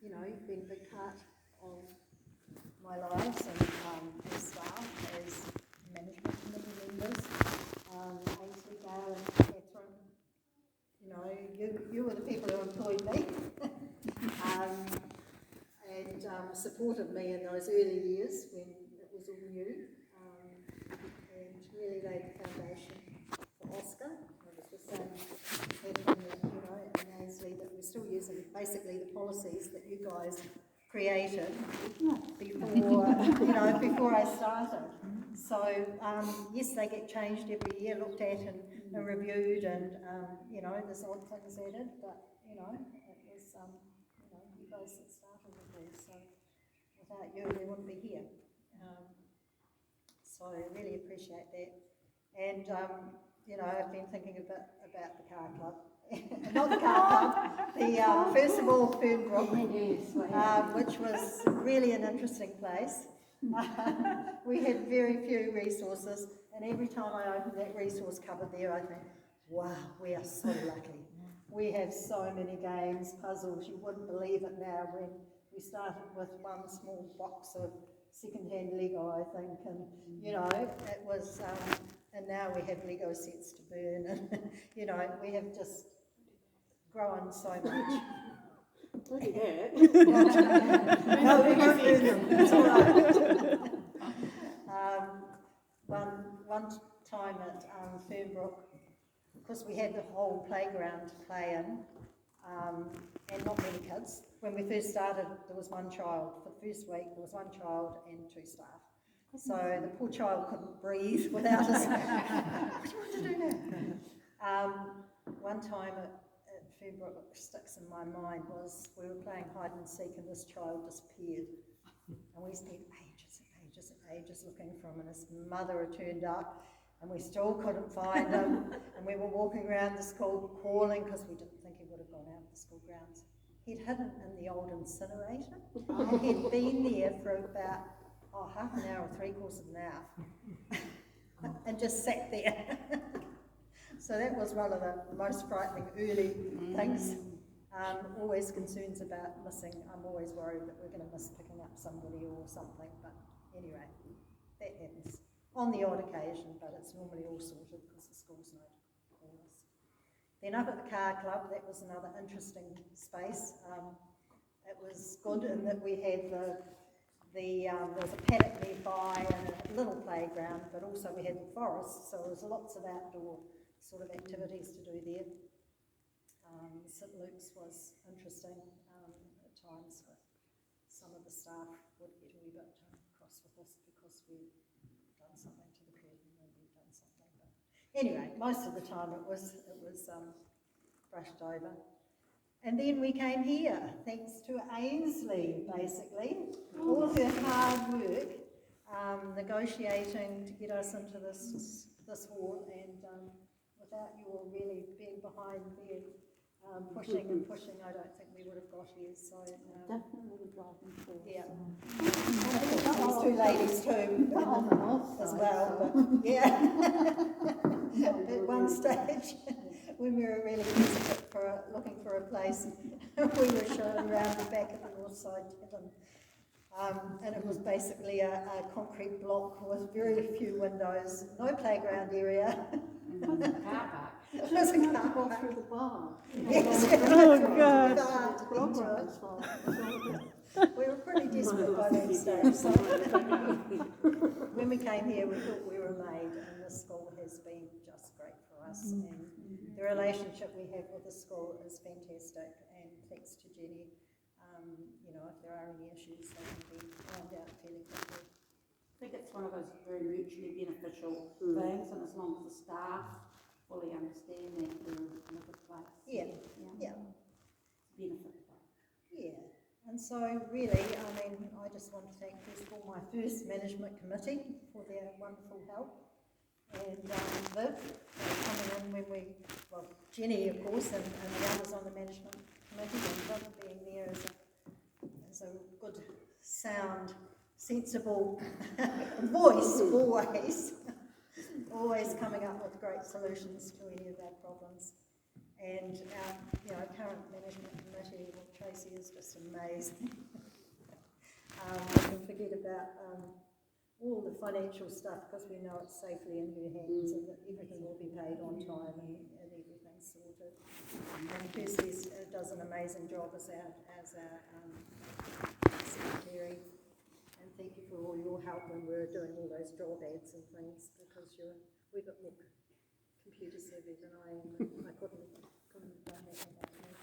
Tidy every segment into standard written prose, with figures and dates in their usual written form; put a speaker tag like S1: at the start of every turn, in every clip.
S1: you know, you've been a big part of my lives and as staff, as management committee members, Ainsley, Gail and Catherine, you know, you were the people who employed me and supported me in those early years when it was all new, and really laid the foundation for Oscar. I was just saying, you know, and Ainsley, that we're still using basically the policies that you guys created before, you know, before I started. So yes, they get changed every year, looked at and reviewed, and you know, there's odd things added, but you know, it was you know, you guys that started with this. So without you, we wouldn't be here. So I really appreciate that. And you know, I've been thinking a bit about the car club. Not the car club, the first of all Fernbrook, which was really an interesting place. We had very few resources, and every time I open that resource cupboard there, I think, wow, we are so lucky. We have so many games, puzzles, you wouldn't believe it now. When we started with one small box of second-hand Lego, I think, and you know, it was, and now we have Lego sets to burn, and you know, we have just grown so much.
S2: Look at that.
S1: No, we won't burn them. It's all right. One time at Fernbrook, because we had the whole playground to play in, and not many kids. When we first started, there was one child. For the first week, there was one child and 2 staff. So the poor child couldn't breathe without us. What do you want to do now? One time at Fernbrook, what sticks in my mind was we were playing hide and seek and this child disappeared. And we spent ages and ages and ages looking for him, and his mother had turned up and we still couldn't find him. And we were walking around the school calling because we didn't think he would have gone out of the school grounds. He'd hidden in the old incinerator and he'd been there for about half an hour or 3/4 of an hour and just sat there. So that was one of the most frightening early things. Always concerns about missing. I'm always worried that we're going to miss picking up somebody or something, but anyway, that happens on the odd occasion, but it's normally all sorted because the school's know to call us. Then up at the car club, that was another interesting space. It was good in that we had there was a paddock nearby and a little playground, but also we had the forest, so there was lots of outdoor sort of activities to do there. St Luke's was interesting at times, with some of the staff would get a wee bit cross with us because we'd done something to the curtain and we'd done something. But anyway, most of the time it was brushed over. And then we came here, thanks to Ainsley, basically. All of her hard work, negotiating to get us into this hall, and without you all really being behind there, pushing and pushing, I don't think we would have got here. So
S2: Definitely the driving force.
S1: yeah. These 2 ladies too, as well. But yeah. At one stage, when we were really desperate looking for a place, we were shown around the back of the Northside Tavern. And it was basically a concrete block with very few windows, no playground area.
S3: Car park.
S1: It was a car
S2: Go
S1: park.
S2: through the bar.
S1: Yes.
S4: Oh, God.
S1: We were pretty desperate by that stage. So when we came here, we thought we were made, and the school has been just great for us. And the relationship we have with the school is fantastic. And thanks to Jenny, you know, if there are any issues, they can be found out fairly quickly.
S2: I think it's one of those very mutually beneficial things, and as long as the staff fully understand that we're in a good place.
S1: Yeah.
S2: Benefit.
S1: Yeah. And so really, I mean, I just want to thank first of all my first management committee for their wonderful help. And Viv coming in when Jenny of course, and the others on the management committee, and Viv being there as a good, sound, sensible voice, always coming up with great solutions to any of our problems. And our current management committee, which Tracy is just amazing. We can forget about all the financial stuff because we know it's safely in her hands and that everything will be paid on time and everything's sorted. And Kirsty does an amazing job as our secretary. And thank you for all your help when we were doing all those job ads and things because you're a wee bit more computer savvy than I am. I couldn't have done that without you.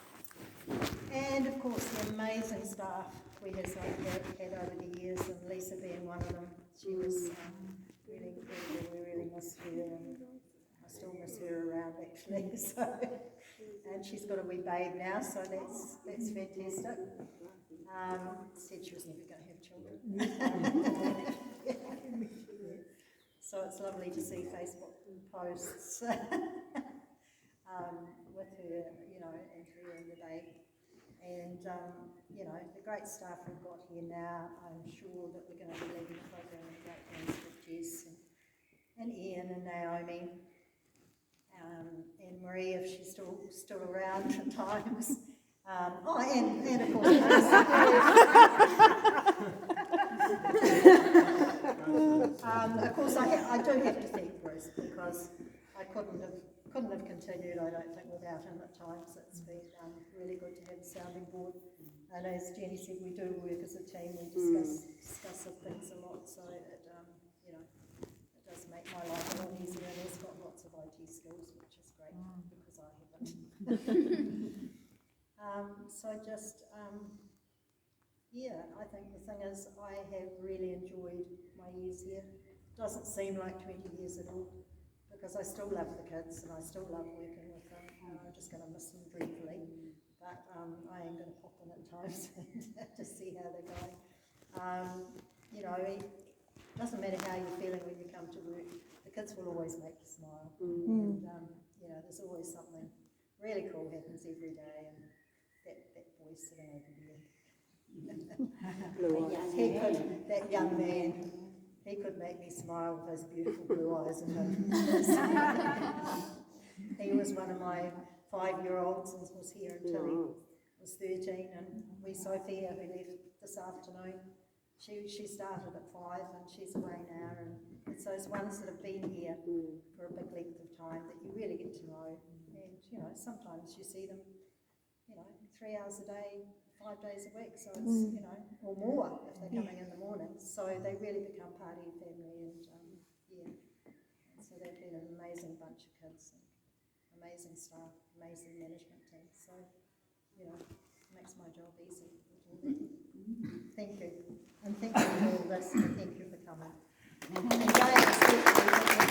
S1: And of course the amazing staff we had over the years, and Lisa being one of them. She was really incredible. We really miss her, and I still miss her around actually. So, and she's got a wee babe now, so that's fantastic. Said she was never going to have children. So it's lovely to see Facebook posts with her, you know, and her and the babe. And, you know, the great staff we've got here now, I'm sure that we're going to be leading the program in great hands with Jess and Ian and Naomi and Marie, if she's still around at times. And of course, of course, I do have to thank Bruce because I couldn't have continued, I don't think, without him at times. It's been really good to have a sounding board. And as Jenny said, we do work as a team. We discuss things a lot, so it you know, it does make my life a lot easier. And he's got lots of IT skills, which is great because I haven't. So just yeah, I think the thing is I have really enjoyed my years here. Doesn't seem like 20 years at all. Because I still love the kids and I still love working with them. I'm just going to miss them dreadfully, but I am going to pop in at times to see how they're going. You know, it doesn't matter how you're feeling when you come to work, the kids will always make you smile. And, you know, there's always something really cool happens every day, and that boy sitting over there. That young man. He could make me smile with those beautiful blue eyes of him. He was one of my 5-year-olds and was here until he was 13. And Sophia, who left this afternoon, she started at 5 and she's away now. And it's those ones that have been here for a big length of time that you really get to know. And, you know, sometimes you see them, you know, 3 hours a day, 5 days a week, so it's, you know, or more if they're coming in the morning. So they really become part of your family, and yeah. And so they've been an amazing bunch of kids, and amazing staff, amazing management team. So, you know, it makes my job easy. Thank you. And thank you for all this, and thank you for coming. And